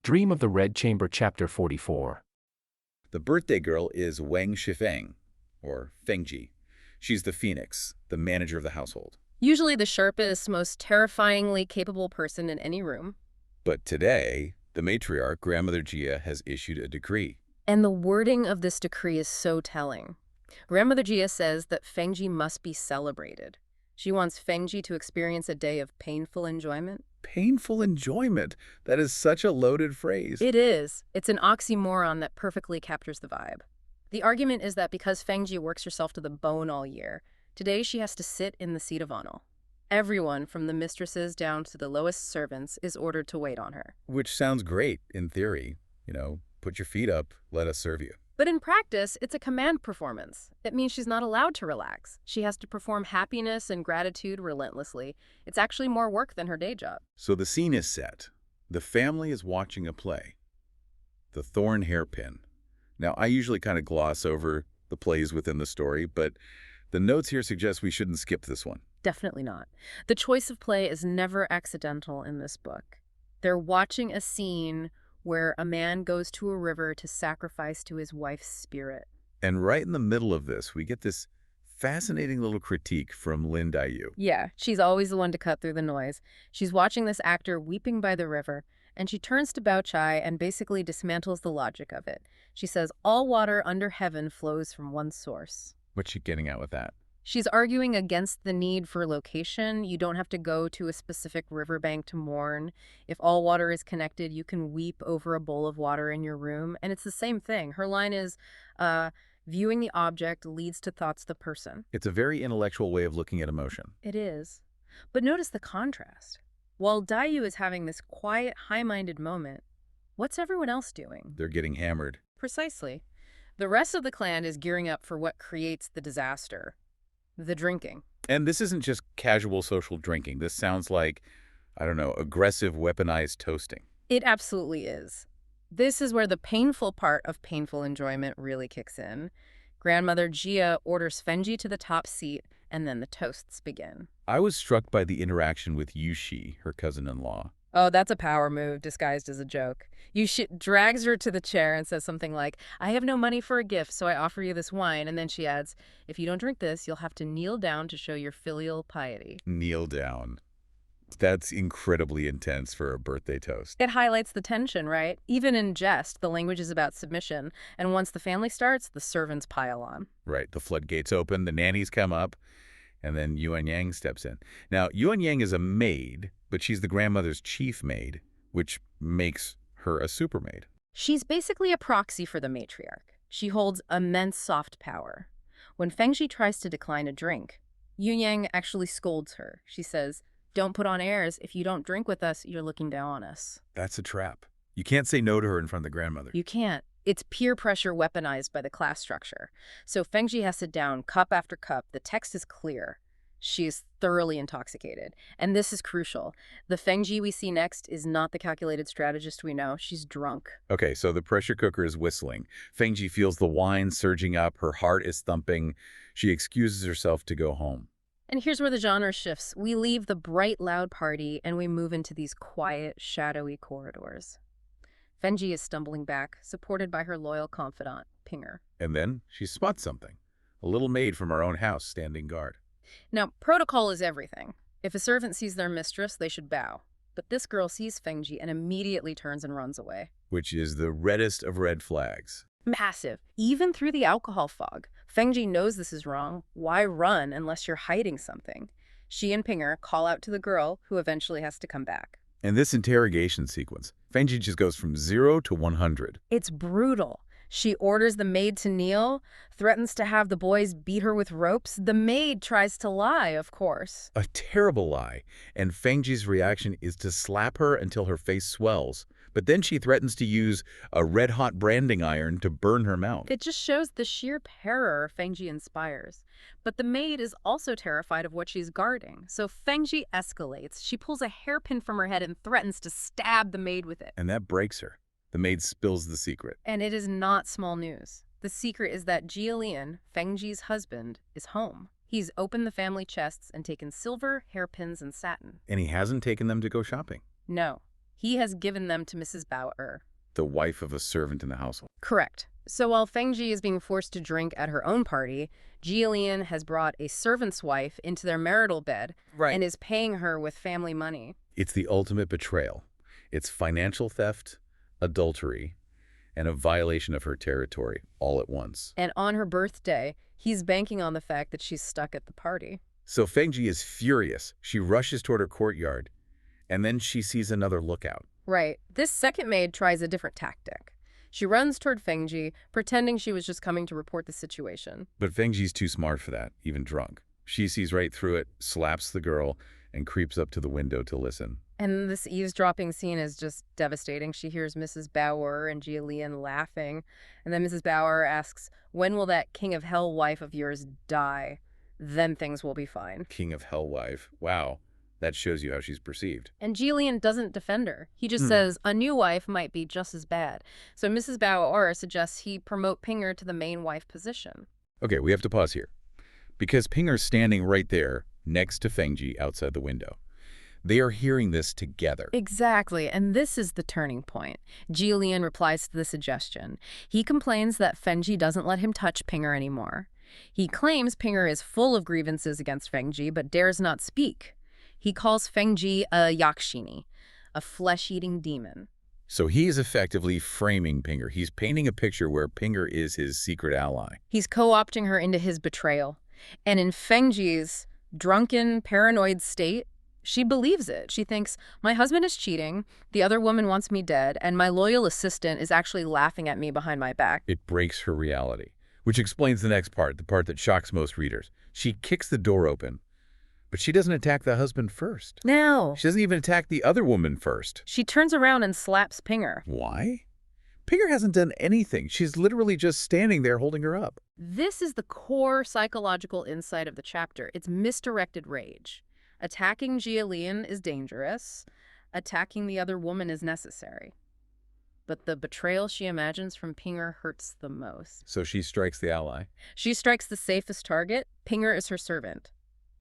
Dream of the Red Chamber Chapter 44. The birthday girl is Wang Shifeng, or Fengjie. She's the phoenix, the manager of the household. Usually the sharpest, most terrifyingly capable person in any room. But today, the matriarch, Grandmother Jia, has issued a decree. And the wording of this decree is so telling. Grandmother Jia says that Fengjie must be celebrated. She wants Fengjie to experience a day of painful enjoyment. Painful enjoyment. That is such a loaded phrase. It is. It's an oxymoron that perfectly captures the vibe. The argument is that because Fengjie works herself to the bone all year, today she has to sit in the seat of honor. Everyone, from the mistresses down to the lowest servants, is ordered to wait on her. Which sounds great in theory. Put your feet up, let us serve you. But in practice, it's a command performance. It means she's not allowed to relax. She has to perform happiness and gratitude relentlessly. It's actually more work than her day job. So the scene is set. The family is watching a play. The Thorn Hairpin. Now, I usually kind of gloss over the plays within the story, but the notes here suggest we shouldn't skip this one. Definitely not. The choice of play is never accidental in this book. They're watching a scene where a man goes to a river to sacrifice to his wife's spirit. And right in the middle of this, we get this fascinating little critique from Lin Daiyu. Yeah, she's always the one to cut through the noise. She's watching this actor weeping by the river, and she turns to Bao Chai and basically dismantles the logic of it. She says, all water under heaven flows from one source. What's she getting at with that? She's arguing against the need for location. You don't have to go to a specific riverbank to mourn. If all water is connected, you can weep over a bowl of water in your room. And it's the same thing. Her line is, viewing the object leads to thoughts of the person. It's a very intellectual way of looking at emotion. It is. But notice the contrast. While Daiyu is having this quiet, high-minded moment, what's everyone else doing? They're getting hammered. Precisely. The rest of the clan is gearing up for what creates the disaster. The drinking. And this isn't just casual social drinking. This sounds like, I don't know, aggressive, weaponized toasting. It absolutely is. This is where the painful part of painful enjoyment really kicks in. Grandmother Jia orders Fengjie to the top seat, and then the toasts begin. I was struck by the interaction with Yushi, her cousin-in-law. Oh, that's a power move disguised as a joke. Yushi drags her to the chair and says something like, I have no money for a gift, so I offer you this wine. And then she adds, if you don't drink this, you'll have to kneel down to show your filial piety. Kneel down. That's incredibly intense for a birthday toast. It highlights the tension, right? Even in jest, the language is about submission. And once the family starts, the servants pile on. Right. The floodgates open, the nannies come up, and then Yuan Yang steps in. Now, Yuan Yang is a maid, but she's the grandmother's chief maid, which makes her a supermaid. She's basically a proxy for the matriarch. She holds immense soft power. When Fengjie tries to decline a drink, Yuan Yang actually scolds her. She says, don't put on airs. If you don't drink with us, you're looking down on us. That's a trap. You can't say no to her in front of the grandmother. You can't. It's peer pressure weaponized by the class structure. So Fengjie has to down cup after cup. The text is clear. She is thoroughly intoxicated. And this is crucial. The Fengjie we see next is not the calculated strategist we know. She's drunk. Okay, so the pressure cooker is whistling. Fengjie feels the wine surging up. Her heart is thumping. She excuses herself to go home. And here's where the genre shifts. We leave the bright, loud party, and we move into these quiet, shadowy corridors. Fengjie is stumbling back, supported by her loyal confidant, Pinger. And then she spots something. A little maid from her own house standing guard. Now, protocol is everything. If a servant sees their mistress, they should bow. But this girl sees Fengjie and immediately turns and runs away. Which is the reddest of red flags. Massive. Even through the alcohol fog. Fengjie knows this is wrong. Why run unless you're hiding something? She and Pinger call out to the girl, who eventually has to come back. And this interrogation sequence, Fengjie just goes from 0 to 100. It's brutal. She orders the maid to kneel, threatens to have the boys beat her with ropes. The maid tries to lie, of course. A terrible lie. And Fengjie's reaction is to slap her until her face swells. But then she threatens to use a red-hot branding iron to burn her mouth. It just shows the sheer terror Fengjie inspires. But the maid is also terrified of what she's guarding. So Fengjie escalates. She pulls a hairpin from her head and threatens to stab the maid with it. And that breaks her. The maid spills the secret. And it is not small news. The secret is that Jia Lian, Fengjie's husband, is home. He's opened the family chests and taken silver, hairpins, and satin. And he hasn't taken them to go shopping. No. He has given them to Mrs. Bauer. The wife of a servant in the household. Correct. So while Fengjie is being forced to drink at her own party, Jillian has brought a servant's wife into their marital bed and is paying her with family money. It's the ultimate betrayal. It's financial theft, adultery, and a violation of her territory all at once. And on her birthday, he's banking on the fact that she's stuck at the party. So Fengjie is furious. She rushes toward her courtyard, and then she sees another lookout. Right. This second maid tries a different tactic. She runs toward Fengjie, pretending she was just coming to report the situation. But Fengjie's too smart for that, even drunk. She sees right through it, slaps the girl, and creeps up to the window to listen. And this eavesdropping scene is just devastating. She hears Mrs. Bauer and Jillian laughing. And then Mrs. Bauer asks, "When will that king of hell wife of yours die? Then things will be fine." King of hell wife. Wow. That shows you how she's perceived. And Jillian doesn't defend her. He just says a new wife might be just as bad. So Mrs. Bauer suggests he promote Pinger to the main wife position. Okay, we have to pause here. Because Pinger's standing right there, next to Fengjie outside the window. They are hearing this together. Exactly, and this is the turning point. Jillian replies to the suggestion. He complains that Fengjie doesn't let him touch Pinger anymore. He claims Pinger is full of grievances against Fengjie, but dares not speak. He calls Fengjie a yakshini, a flesh-eating demon. So he is effectively framing Pinger. He's painting a picture where Pinger is his secret ally. He's co-opting her into his betrayal. And in Fengjie's drunken, paranoid state, she believes it. She thinks, my husband is cheating, the other woman wants me dead, and my loyal assistant is actually laughing at me behind my back. It breaks her reality, which explains the next part, the part that shocks most readers. She kicks the door open, but she doesn't attack the husband first. No. She doesn't even attack the other woman first. She turns around and slaps Pinger. Why? Pinger hasn't done anything. She's literally just standing there holding her up. This is the core psychological insight of the chapter. It's misdirected rage. Attacking Jillian is dangerous. Attacking the other woman is necessary. But the betrayal she imagines from Pinger hurts the most. So she strikes the ally. She strikes the safest target. Pinger is her servant.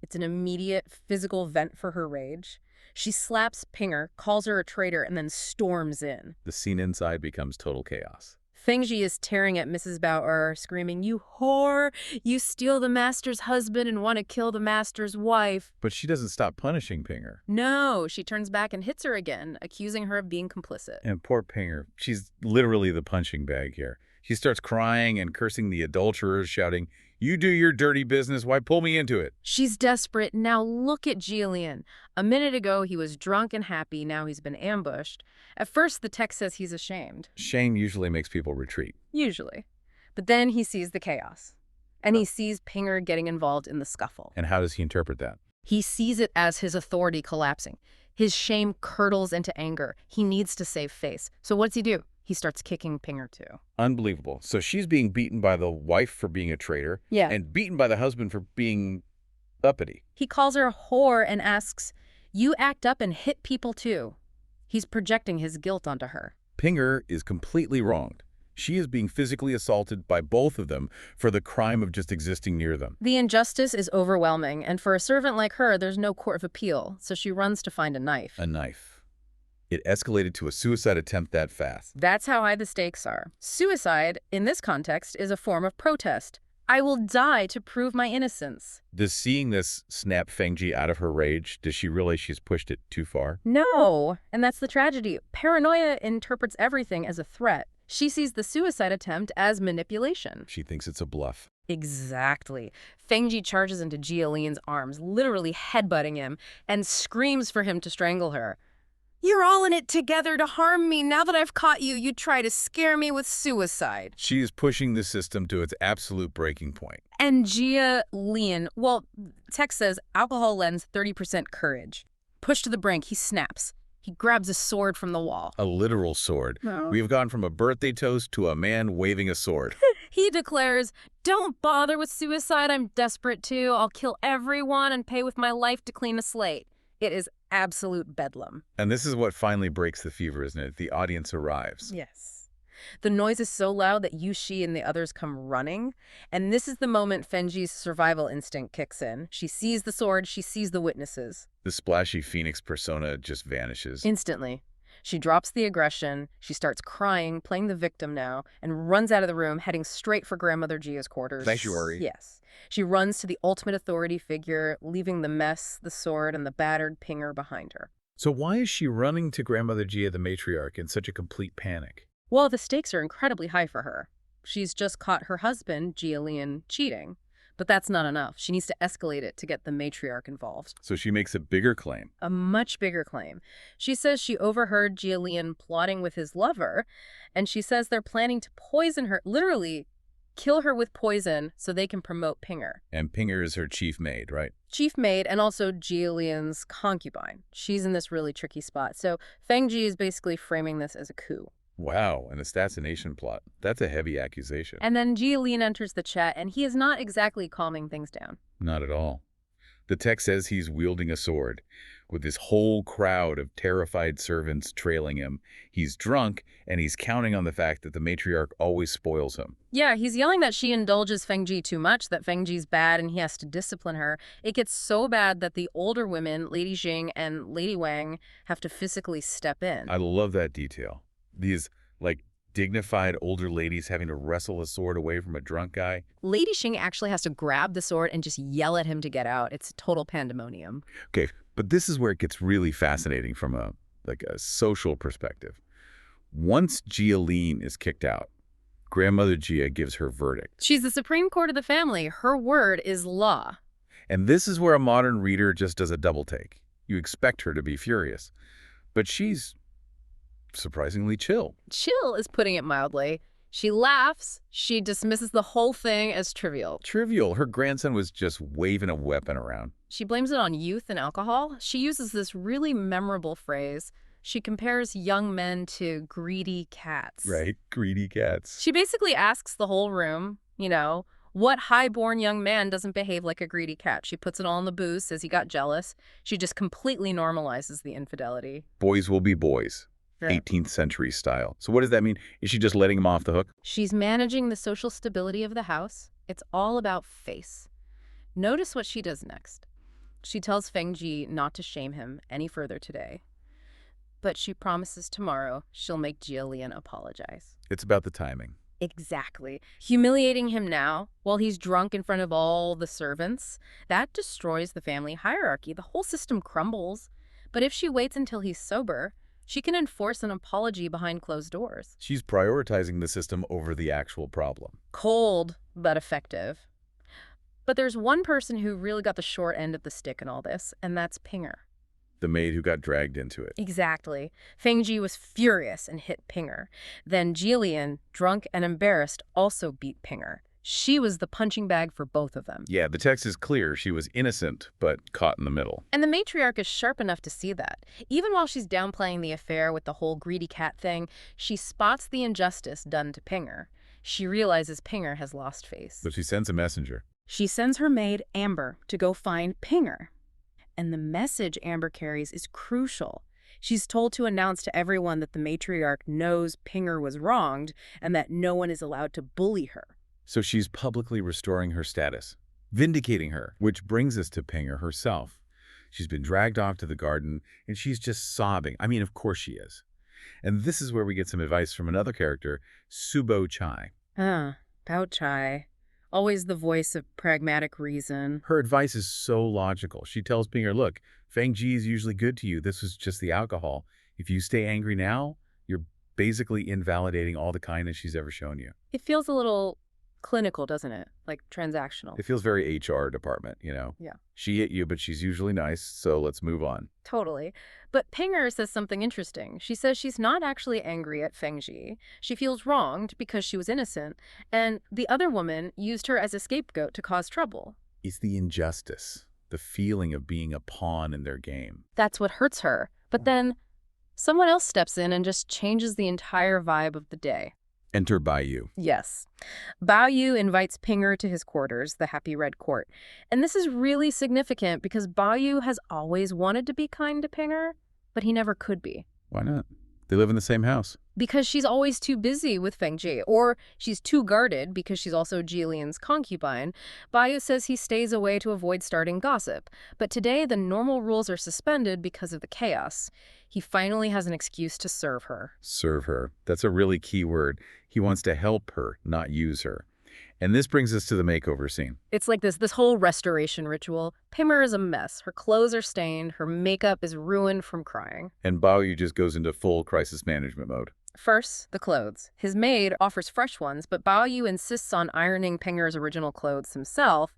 It's an immediate physical vent for her rage. She slaps Pinger, calls her a traitor, and then storms in. The scene inside becomes total chaos. Fengjie is tearing at Mrs. Bauer, screaming, "You whore! You steal the master's husband and want to kill the master's wife." But she doesn't stop punishing Pinger. No, she turns back and hits her again, accusing her of being complicit. And poor Pinger, she's literally the punching bag here. She starts crying and cursing the adulterers, shouting, "You do your dirty business, why pull me into it?" She's desperate. Now look at Jillian. A minute ago, he was drunk and happy. Now he's been ambushed. At first, the text says he's ashamed. Shame usually makes people retreat. Usually. But then he sees the chaos. And he sees Pinger getting involved in the scuffle. And how does he interpret that? He sees it as his authority collapsing. His shame curdles into anger. He needs to save face. So what does he do? He starts kicking Pinger too. Unbelievable. So she's being beaten by the wife for being a traitor. Yeah. And beaten by the husband for being uppity. He calls her a whore and asks, "You act up and hit people too." He's projecting his guilt onto her. Pinger is completely wronged. She is being physically assaulted by both of them for the crime of just existing near them. The injustice is overwhelming, and for a servant like her, there's no court of appeal, so she runs to find a knife. A knife. It escalated to a suicide attempt that fast. That's how high the stakes are. Suicide, in this context, is a form of protest. I will die to prove my innocence. Does seeing this snap Fengjie out of her rage? Does she realize she's pushed it too far? No, and that's the tragedy. Paranoia interprets everything as a threat. She sees the suicide attempt as manipulation. She thinks it's a bluff. Exactly. Fengjie charges into Jillian's arms, literally headbutting him, and screams for him to strangle her. "You're all in it together to harm me. Now that I've caught you, you try to scare me with suicide." She is pushing the system to its absolute breaking point. And Jillian, well, text says alcohol lends 30% courage. Pushed to the brink, he snaps. He grabs a sword from the wall. A literal sword. No. We have gone from a birthday toast to a man waving a sword. He declares, "Don't bother with suicide. I'm desperate too. I'll kill everyone and pay with my life to clean a slate." It is absolute bedlam. And this is what finally breaks the fever, isn't it? The audience arrives. Yes. The noise is so loud that Yushi and the others come running. And this is the moment Fengjie's survival instinct kicks in. She sees the sword. She sees the witnesses. The splashy phoenix persona just vanishes. Instantly. She drops the aggression, she starts crying, playing the victim now, and runs out of the room, heading straight for Grandmother Gia's quarters. Sanctuary. Yes. She runs to the ultimate authority figure, leaving the mess, the sword, and the battered Pinger behind her. So why is she running to Grandmother Gia the matriarch in such a complete panic? Well, the stakes are incredibly high for her. She's just caught her husband, Gia cheating. But that's not enough. She needs to escalate it to get the matriarch involved. So she makes a bigger claim. A much bigger claim. She says she overheard Gia plotting with his lover, and she says they're planning to poison her, literally kill her with poison so they can promote Pinger. And Pinger is her chief maid, right? Chief maid and also Gia concubine. She's in this really tricky spot. So Fengjie is basically framing this as a coup. Wow, an assassination plot. That's a heavy accusation. And then Gia enters the chat, and he is not exactly calming things down. Not at all. The text says he's wielding a sword, with this whole crowd of terrified servants trailing him. He's drunk, and he's counting on the fact that the matriarch always spoils him. Yeah, he's yelling that she indulges Fengjie too much, that Fengjie's bad and he has to discipline her. It gets so bad that the older women, Lady Jing and Lady Wang, have to physically step in. I love that detail. These, dignified older ladies having to wrestle a sword away from a drunk guy. Lady Xing actually has to grab the sword and just yell at him to get out. It's total pandemonium. Okay, but this is where it gets really fascinating from a social perspective. Once Gia is kicked out, Grandmother Gia gives her verdict. She's the Supreme Court of the family. Her word is law. And this is where a modern reader just does a double take. You expect her to be furious, but she's surprisingly chill. Chill is putting it mildly. She laughs. She dismisses the whole thing as trivial. Trivial. Her grandson was just waving a weapon around. She blames it on youth and alcohol. She uses this really memorable phrase. She compares young men to greedy cats. Right, greedy cats. She basically asks the whole room, what high-born young man doesn't behave like a greedy cat? She puts it all in the booze, says he got jealous. She just completely normalizes the infidelity. Boys will be boys. 18th century style. So what does that mean? Is she just letting him off the hook? She's managing the social stability of the house. It's all about face. Notice what she does next. She tells Fengjie not to shame him any further today. But she promises tomorrow she'll make Gia apologize. It's about the timing. Exactly. Humiliating him now while he's drunk in front of all the servants, that destroys the family hierarchy. The whole system crumbles. But if she waits until he's sober, she can enforce an apology behind closed doors. She's prioritizing the system over the actual problem. Cold, but effective. But there's one person who really got the short end of the stick in all this, and that's Pinger. The maid who got dragged into it. Exactly. Fengjie was furious and hit Pinger. Then Jillian, drunk and embarrassed, also beat Pinger. She was the punching bag for both of them. Yeah, the text is clear. She was innocent, but caught in the middle. And the matriarch is sharp enough to see that. Even while she's downplaying the affair with the whole greedy cat thing, she spots the injustice done to Pinger. She realizes Pinger has lost face. So she sends a messenger. She sends her maid, Amber, to go find Pinger. And the message Amber carries is crucial. She's told to announce to everyone that the matriarch knows Pinger was wronged and that no one is allowed to bully her. So she's publicly restoring her status, vindicating her, which brings us to Pinger herself. She's been dragged off to the garden, and she's just sobbing. I mean, of course she is. And this is where we get some advice from another character, Subo Chai. Bao Chai. Always the voice of pragmatic reason. Her advice is so logical. She tells Pinger, look, Fengjie is usually good to you. This was just the alcohol. If you stay angry now, you're basically invalidating all the kindness she's ever shown you. It feels a little clinical, doesn't it? Like transactional. It feels very HR department, Yeah. She hit you, but she's usually nice, so let's move on. Totally. But Pinger says something interesting. She says she's not actually angry at Fengjie. She feels wronged because she was innocent, and the other woman used her as a scapegoat to cause trouble. It's the injustice, the feeling of being a pawn in their game. That's what hurts her. But then someone else steps in and just changes the entire vibe of the day. Enter Baiyu. Yes. Baiyu invites Pinger to his quarters, the Happy Red Court. And this is really significant because Baiyu has always wanted to be kind to Pinger, but he never could be. Why not? They live in the same house. because she's always too busy with Fengjie, or she's too guarded because she's also Jilian's concubine. Bayu says he stays away to avoid starting gossip. But today, the normal rules are suspended because of the chaos. He finally has an excuse to serve her. Serve her. That's a really key word. He wants to help her, not use her. And this brings us to the makeover scene. It's like this whole restoration ritual. Pimmer is a mess. Her clothes are stained. Her makeup is ruined from crying. And Baoyu just goes into full crisis management mode. First, the clothes. His maid offers fresh ones, but Baoyu insists on ironing Penger's original clothes himself.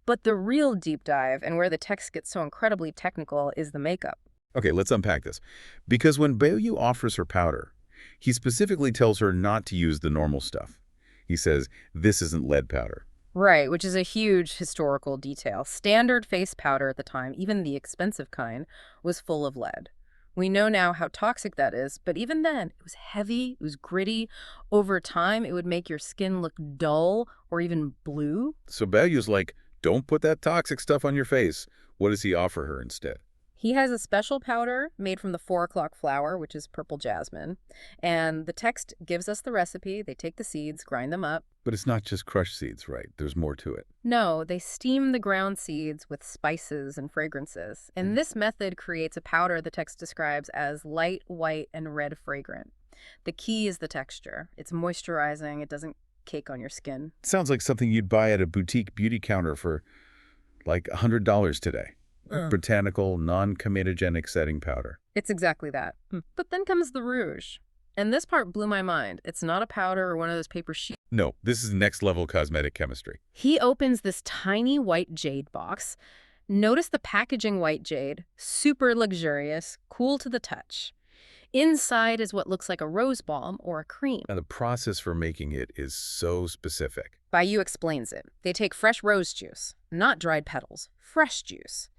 But the real deep dive, and where the text gets so incredibly technical, is the makeup. Okay, let's unpack this. Because when Baoyu offers her powder, he specifically tells her not to use the normal stuff. He says, this isn't lead powder. Right, which is a huge historical detail. Standard face powder at the time, even the expensive kind, was full of lead. We know now how toxic that is, but even then, it was heavy, it was gritty. Over time, it would make your skin look dull or even blue. So Baoyu's like, don't put that toxic stuff on your face. What does he offer her instead? He has a special powder made from the 4 o'clock flower, which is purple jasmine. And the text gives us the recipe. They take the seeds, grind them up. But it's not just crushed seeds, right? There's more to it. No, they steam the ground seeds with spices and fragrances. And this method creates a powder the text describes as light, white, and red fragrant. The key is the texture. It's moisturizing. It doesn't cake on your skin. Sounds like something you'd buy at a boutique beauty counter for like $100 today. Botanical, non-comedogenic setting powder. It's exactly that. But then comes the rouge. And this part blew my mind. It's not a powder or one of those paper sheets. No, this is next-level cosmetic chemistry. He opens this tiny white jade box. Notice the packaging: white jade, super luxurious, cool to the touch. Inside is what looks like a rose balm or a cream. And the process for making it is so specific. Bayu explains it. They take fresh rose juice, not dried petals, fresh juice.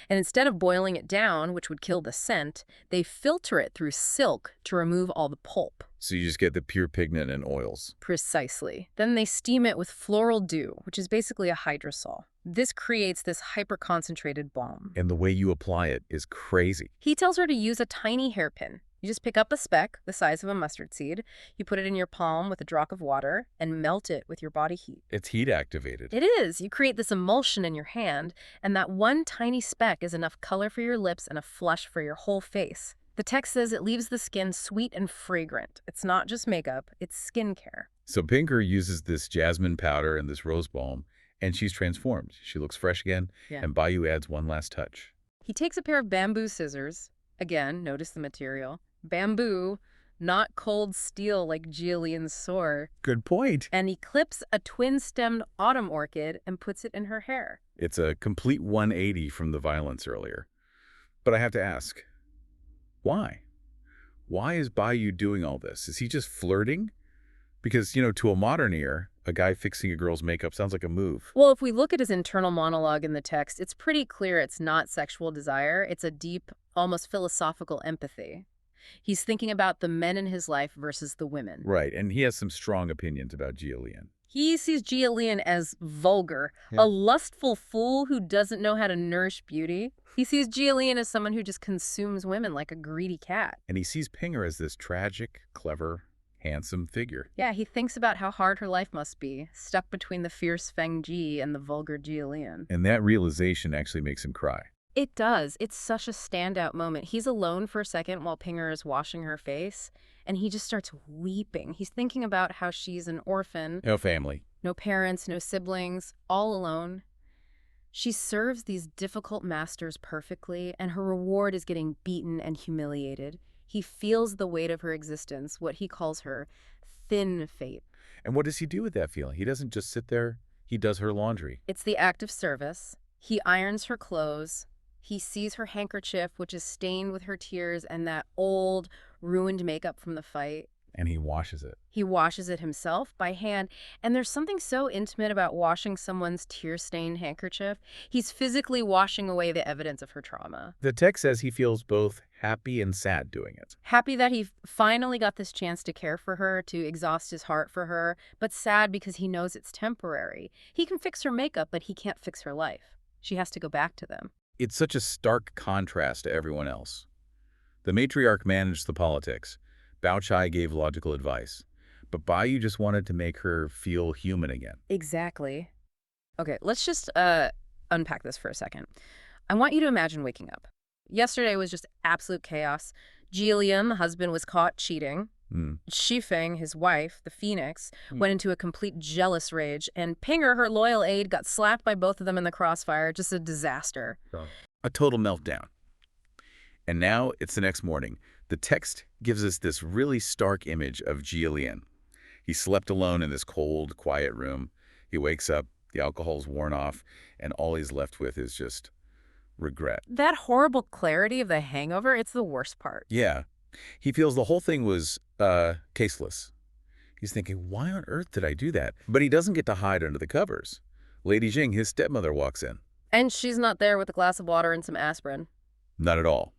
And instead of boiling it down, which would kill the scent, they filter it through silk to remove all the pulp. So you just get the pure pigment and oils. Precisely. Then they steam it with floral dew, which is basically a hydrosol. This creates this hyper-concentrated balm. And the way you apply it is crazy. He tells her to use a tiny hairpin. You just pick up a speck the size of a mustard seed, you put it in your palm with a drop of water, and melt it with your body heat. It's heat activated. It is. You create this emulsion in your hand, and that one tiny speck is enough color for your lips and a flush for your whole face. The text says it leaves the skin sweet and fragrant. It's not just makeup, it's skincare. So Pinker uses this jasmine powder and this rose balm, and she's transformed. She looks fresh again, and Bayu adds one last touch. He takes a pair of bamboo scissors. Again, notice the material. Bamboo, not cold steel like Jillian's sword. Good point. And he clips a twin-stemmed autumn orchid and puts it in her hair. It's a complete 180 from the violence earlier. But I have to ask, why? Why is Bayu doing all this? Is he just flirting? Because, to a modern ear, a guy fixing a girl's makeup sounds like a move. Well, if we look at his internal monologue in the text, it's pretty clear it's not sexual desire. It's a deep, almost philosophical empathy. He's thinking about the men in his life versus the women. Right, and he has some strong opinions about Jilian. He sees Jilian as vulgar, a lustful fool who doesn't know how to nourish beauty. He sees Jilian as someone who just consumes women like a greedy cat. And he sees Pinger as this tragic, clever, handsome figure. Yeah, he thinks about how hard her life must be, stuck between the fierce Fengjie and the vulgar Jilian. And that realization actually makes him cry. It does. It's such a standout moment. He's alone for a second while Pinger is washing her face, and he just starts weeping. He's thinking about how she's an orphan. No family. No parents, no siblings, all alone. She serves these difficult masters perfectly, and her reward is getting beaten and humiliated. He feels the weight of her existence, what he calls her thin fate. And what does he do with that feeling? He doesn't just sit there. He does her laundry. It's the act of service. He irons her clothes. He sees her handkerchief, which is stained with her tears and that old, ruined makeup from the fight. And he washes it. He washes it himself by hand. And there's something so intimate about washing someone's tear-stained handkerchief. He's physically washing away the evidence of her trauma. The text says he feels both happy and sad doing it. Happy that he finally got this chance to care for her, to exhaust his heart for her, but sad because he knows it's temporary. He can fix her makeup, but he can't fix her life. She has to go back to them. It's such a stark contrast to everyone else. The matriarch managed the politics. Bao Chai gave logical advice, but Bai Yu just wanted to make her feel human again. Exactly. Okay, let's just unpack this for a second. I want you to imagine waking up. Yesterday was just absolute chaos. Jilian, the husband, was caught cheating. Shifeng, his wife, the Phoenix, went into a complete jealous rage. And Pinger, her loyal aide, got slapped by both of them in the crossfire. Just a disaster. A total meltdown. And now it's the next morning. The text gives us this really stark image of Jilian. He slept alone in this cold, quiet room. He wakes up, the alcohol's worn off, and all he's left with is just regret. That horrible clarity of the hangover, it's the worst part. Yeah. He feels the whole thing was caseless. He's thinking, why on earth did I do that? But he doesn't get to hide under the covers. Lady Jing, his stepmother, walks in. And she's not there with a glass of water and some aspirin. Not at all.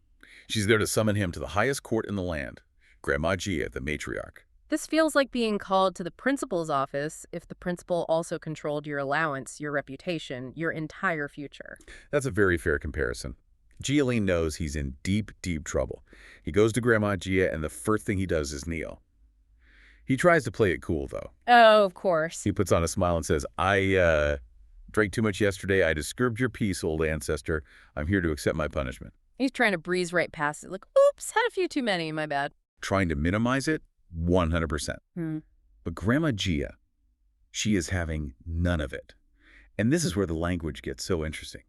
She's there to summon him to the highest court in the land, Grandma Jia, the matriarch. This feels like being called to the principal's office if the principal also controlled your allowance, your reputation, your entire future. That's a very fair comparison. Jia knows he's in deep, deep trouble. He goes to Grandma Jia, and the first thing he does is kneel. He tries to play it cool, though. Oh, of course. He puts on a smile and says, I drank too much yesterday. I disturbed your peace, old ancestor. I'm here to accept my punishment. He's trying to breeze right past it, like, oops, had a few too many, my bad. Trying to minimize it? 100%. But Grandma Jia, she is having none of it. And this is where the language gets so interesting.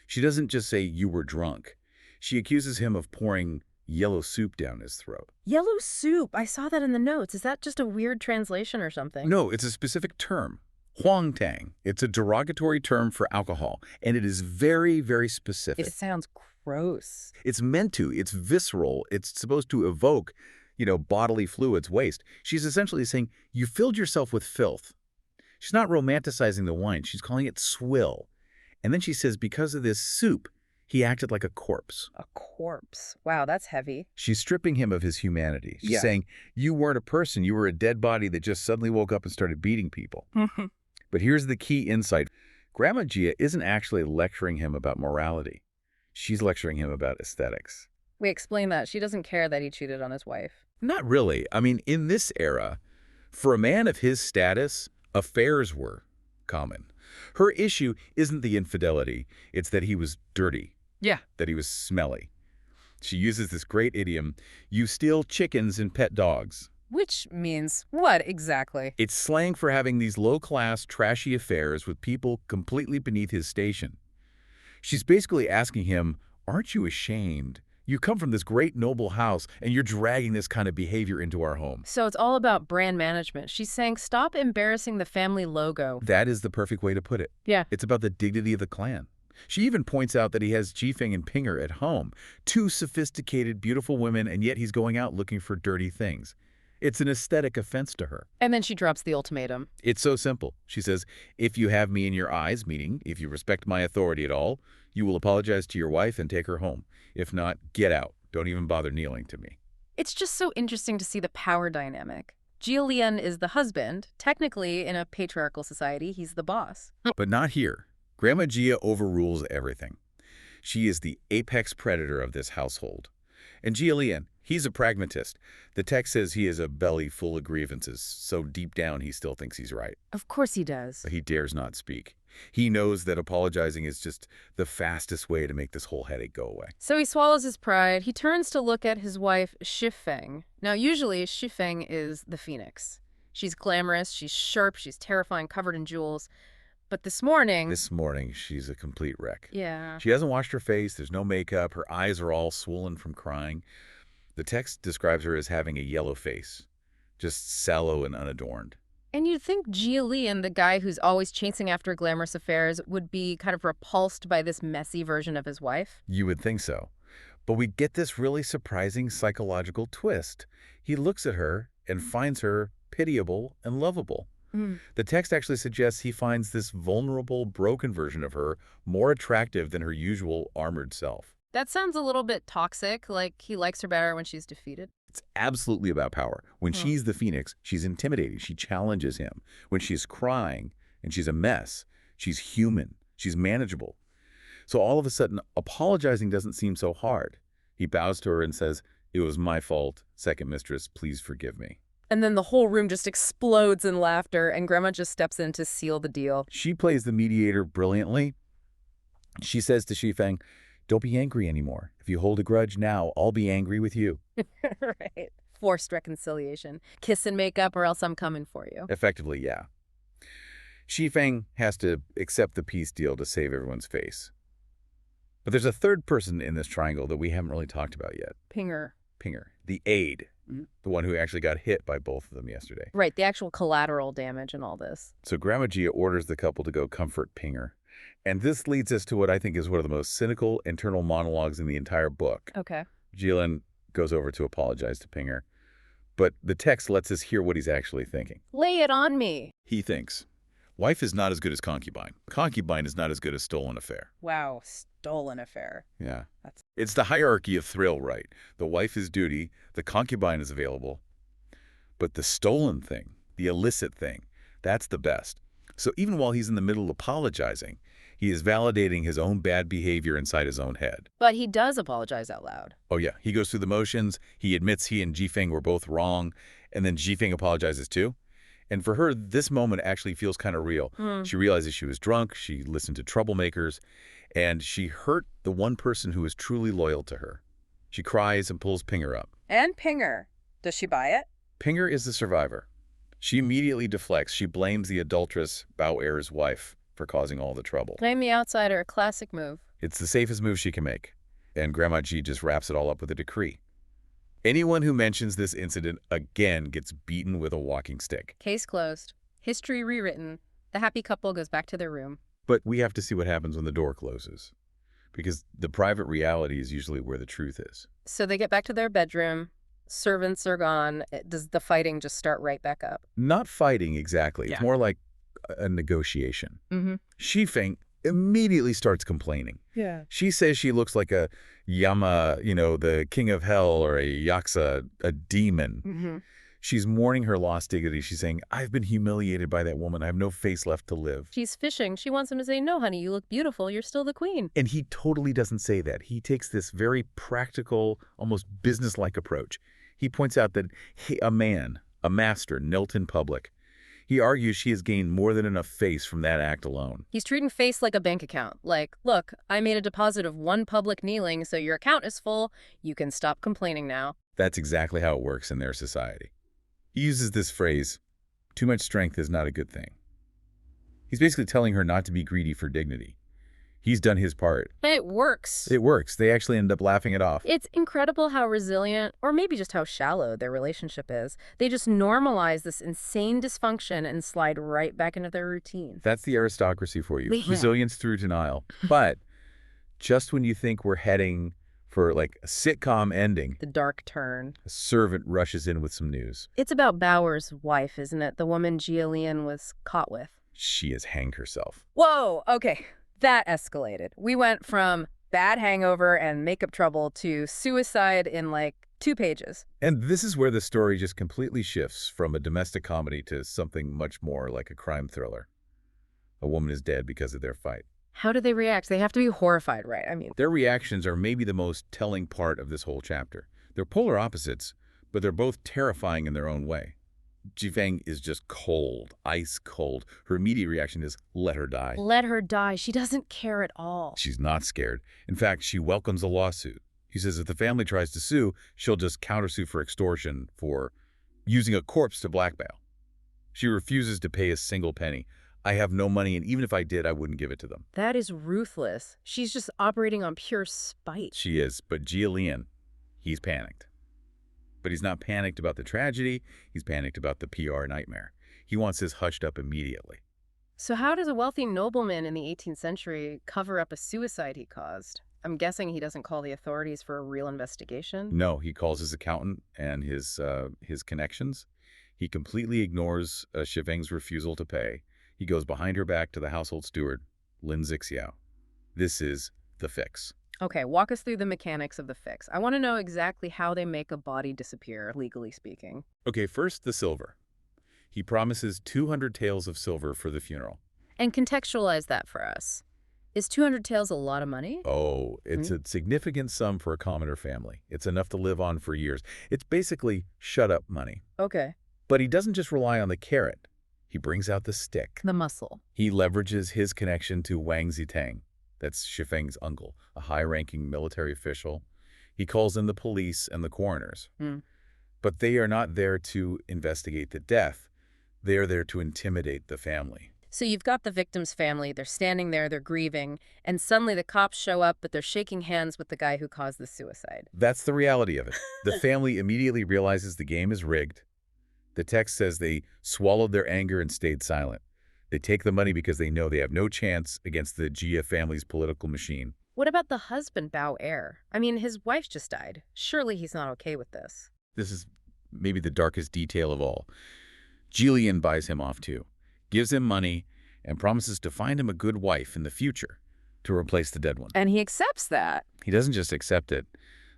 She doesn't just say, you were drunk. She accuses him of pouring yellow soup down his throat. Yellow soup. I saw that in the notes. Is that just a weird translation or something? No, it's a specific term. Huang Tang. It's a derogatory term for alcohol, and it is very, very specific. It sounds gross. It's meant to. It's visceral. It's supposed to evoke, bodily fluids, waste. She's essentially saying, you filled yourself with filth. She's not romanticizing the wine. She's calling it swill. And then she says, because of this soup, he acted like a corpse. A corpse. Wow, that's heavy. She's stripping him of his humanity. She's saying, you weren't a person. You were a dead body that just suddenly woke up and started beating people. But here's the key insight. Grandma Jia isn't actually lecturing him about morality. She's lecturing him about aesthetics. Wait, explain that. She doesn't care that he cheated on his wife. Not really. I mean, in this era, for a man of his status, affairs were common. Her issue isn't the infidelity. It's that he was dirty. Yeah. That he was smelly. She uses this great idiom, you steal chickens and pet dogs. Which means what exactly? It's slang for having these low-class, trashy affairs with people completely beneath his station. She's basically asking him, aren't you ashamed? You come from this great noble house, and you're dragging this kind of behavior into our home. So it's all about brand management. She's saying, stop embarrassing the family logo. That is the perfect way to put it. Yeah. It's about the dignity of the clan. She even points out that he has Jifeng and Pinger at home. Two sophisticated, beautiful women, and yet he's going out looking for dirty things. It's an aesthetic offense to her. And then she drops the ultimatum. It's so simple. She says, if you have me in your eyes, meaning if you respect my authority at all, you will apologize to your wife and take her home. If not, get out. Don't even bother kneeling to me. It's just so interesting to see the power dynamic. Jilian is the husband. Technically, in a patriarchal society, he's the boss. But not here. Grandma Jia overrules everything. She is the apex predator of this household. And Jilian, he's a pragmatist. The text says he has a belly full of grievances, so deep down he still thinks he's right. Of course he does. But he dares not speak. He knows that apologizing is just the fastest way to make this whole headache go away. So he swallows his pride. He turns to look at his wife, Shifeng. Now, usually, Shifeng is the Phoenix. She's glamorous, she's sharp, she's terrifying, covered in jewels. But this morning, she's a complete wreck. Yeah. She hasn't washed her face, there's no makeup, her eyes are all swollen from crying. The text describes her as having a yellow face, just sallow and unadorned. And you'd think Jilian, the guy who's always chasing after glamorous affairs, would be kind of repulsed by this messy version of his wife. You would think so. But we get this really surprising psychological twist. He looks at her and finds her pitiable and lovable. The text actually suggests he finds this vulnerable, broken version of her more attractive than her usual armored self. That sounds a little bit toxic, like he likes her better when she's defeated. It's absolutely about power. When she's the Phoenix, she's intimidating. She challenges him. When she's crying and she's a mess, she's human. She's manageable. So all of a sudden, apologizing doesn't seem so hard. He bows to her and says, It was my fault. Second mistress, please forgive me. And then the whole room just explodes in laughter, and Grandma just steps in to seal the deal. She plays the mediator brilliantly. She says to Shifeng, don't be angry anymore. If you hold a grudge now, I'll be angry with you. Right. Forced reconciliation. Kiss and make up or else I'm coming for you. Effectively, yeah. Shifeng has to accept the peace deal to save everyone's face. But there's a third person in this triangle that we haven't really talked about yet. Pinger. Pinger, the aide, the one who actually got hit by both of them yesterday. Right, the actual collateral damage in all this. So Grandma Gia orders the couple to go comfort Pinger. And this leads us to what I think is one of the most cynical internal monologues in the entire book. Okay. Jilin goes over to apologize to Pinger, but the text lets us hear what he's actually thinking. Lay it on me. He thinks, wife is not as good as concubine. Concubine is not as good as stolen affair. Wow, stolen affair. Yeah. It's the hierarchy of thrill, right? The wife is duty, the concubine is available. But the stolen thing, the illicit thing, that's the best. So even while he's in the middle of apologizing, he is validating his own bad behavior inside his own head. But he does apologize out loud. Oh yeah, he goes through the motions, he admits he and Jifeng were both wrong, and then Jifeng apologizes too. And for her, this moment actually feels kind of real. She realizes she was drunk, she listened to troublemakers, and she hurt the one person who was truly loyal to her. She cries and pulls Pinger up. And Pinger. Does she buy it? Pinger is the survivor. She immediately deflects. She blames the adulteress Bao Er's wife for causing all the trouble. Blame the outsider, a classic move. It's the safest move she can make. And Grandma G just wraps it all up with a decree. Anyone who mentions this incident again gets beaten with a walking stick. Case closed. History rewritten. The happy couple goes back to their room. But we have to see what happens when the door closes, because the private reality is usually where the truth is. So they get back to their bedroom. Servants are gone. Does the fighting just start right back up? Not fighting exactly. Yeah. It's more like a negotiation. Shifeng immediately starts complaining. Yeah. She says she looks like a Yama, the king of hell, or a Yaksa, a demon. She's mourning her lost dignity. She's saying, I've been humiliated by that woman. I have no face left to live. She's fishing. She wants him to say, no, honey, you look beautiful. You're still the queen. And he totally doesn't say that. He takes this very practical, almost business-like approach. He points out that a man, a master, knelt in public. He argues she has gained more than enough face from that act alone. He's treating face like a bank account. Like, look, I made a deposit of 1 public kneeling, so your account is full. You can stop complaining now. That's exactly how it works in their society. He uses this phrase, too much strength is not a good thing. He's basically telling her not to be greedy for dignity. He's done his part. It works. It works. They actually end up laughing it off. It's incredible how resilient, or maybe just how shallow, their relationship is. They just normalize this insane dysfunction and slide right back into their routine. That's the aristocracy for you. Yeah. Resilience through denial. But just when you think we're heading for like a sitcom ending, The dark turn. a servant rushes in with some news. It's about Bauer's wife, isn't it? The woman Jialian was caught with. She has hanged herself. Whoa, okay. That escalated. We went from bad hangover and makeup trouble to suicide in like 2 pages. And this is where the story just completely shifts from a domestic comedy to something much more like a crime thriller. A woman is dead because of their fight. How do they react? They have to be horrified, right? I mean, Their reactions are maybe the most telling part of this whole chapter. They're polar opposites, but they're both terrifying in their own way. Jifeng is just cold, ice cold. Her immediate reaction is, let her die. let her die. She doesn't care at all. She's not scared. In fact, she welcomes a lawsuit. He says if the family tries to sue, she'll just countersue for extortion for using a corpse to blackmail. She refuses to pay a single penny. I have no money, and even if I did, I wouldn't give it to them. That is ruthless. She's just operating on pure spite. She is, but Jialian, he's panicked. But he's not panicked about the tragedy. He's panicked about the PR nightmare. He wants this hushed up immediately. So how does a wealthy nobleman in the 18th century cover up a suicide he caused? I'm guessing he doesn't call the authorities for a real investigation? No, he calls his accountant and his connections. He completely ignores Shifeng's refusal to pay. He goes behind her back to the household steward, Lin Zixiao. This is the fix. Okay, walk us through the mechanics of the fix. I want to know exactly how they make a body disappear, legally speaking. Okay, first the silver. He promises 200 taels of silver for the funeral. And contextualize that for us. Is 200 taels a lot of money? Oh, it's a significant sum for a commoner family. It's enough to live on for years. It's basically shut-up money. Okay. But he doesn't just rely on the carrot. He brings out the stick. The muscle. He leverages his connection to Wang Zitang. That's Shifeng's uncle, a high-ranking military official. He calls in the police and the coroners. But they are not there to investigate the death. They are there to intimidate the family. So you've got the victim's family, they're standing there, they're grieving, and suddenly the cops show up, but they're shaking hands with the guy who caused the suicide. That's the reality of it. The family immediately realizes the game is rigged. The text says they swallowed their anger and stayed silent. They take the money because they know they have no chance against the Jia family's political machine. What about the husband, Bao Er? I mean, his wife just died. Surely he's not okay with this. This is maybe the darkest detail of all. Jillian buys him off too, gives him money, and promises to find him a good wife in the future to replace the dead one. And he accepts that. He doesn't just accept it.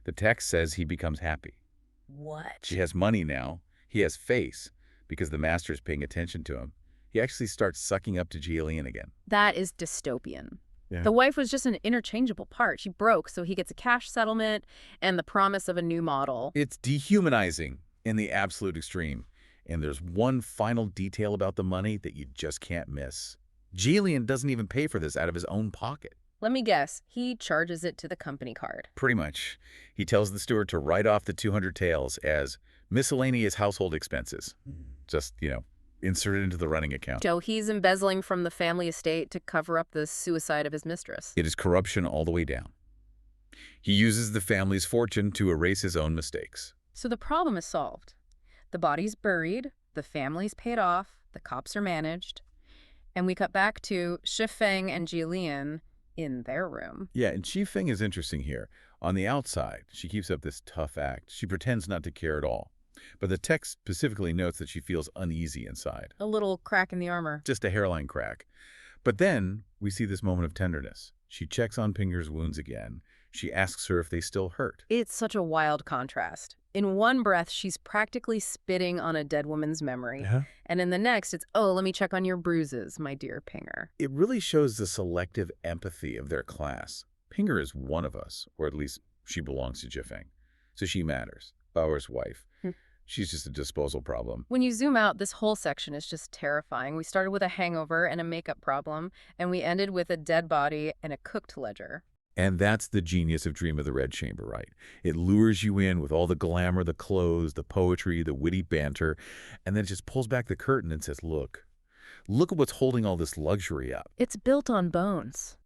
The text says he becomes happy. What? She has money now. He has face because the master is paying attention to him. He actually starts sucking up to Jillian again. That is dystopian. Yeah. The wife was just an interchangeable part. She broke, so he gets a cash settlement and the promise of a new model. It's dehumanizing in the absolute extreme. And there's one final detail about the money that you just can't miss. Jillian doesn't even pay for this out of his own pocket. Let me guess. He charges it to the company card. Pretty much. He tells the steward to write off the 200 taels as miscellaneous household expenses. Just, insert it into the running account. So he's embezzling from the family estate to cover up the suicide of his mistress. It is corruption all the way down. He uses the family's fortune to erase his own mistakes. So the problem is solved. The body's buried, the family's paid off, the cops are managed, and we cut back to Shifeng and Jillian in their room. Yeah, and Shifeng is interesting here. On the outside, she keeps up this tough act. She pretends not to care at all. But the text specifically notes that she feels uneasy inside. A little crack in the armor. Just a hairline crack. But then we see this moment of tenderness. She checks on Pinger's wounds again. She asks her if they still hurt. It's such a wild contrast. In one breath, she's practically spitting on a dead woman's memory. Yeah. And in the next, it's, oh, let me check on your bruises, my dear Pinger. It really shows the selective empathy of their class. Pinger is one of us, or at least she belongs to Jifeng. So she matters. Bauer's wife. She's just a disposal problem. When you zoom out, this whole section is just terrifying. We started with a hangover and a makeup problem, and we ended with a dead body and a cooked ledger. And that's the genius of Dream of the Red Chamber, right? It lures you in with all the glamour, the clothes, the poetry, the witty banter, and then it just pulls back the curtain and says, look at what's holding all this luxury up. It's built on bones.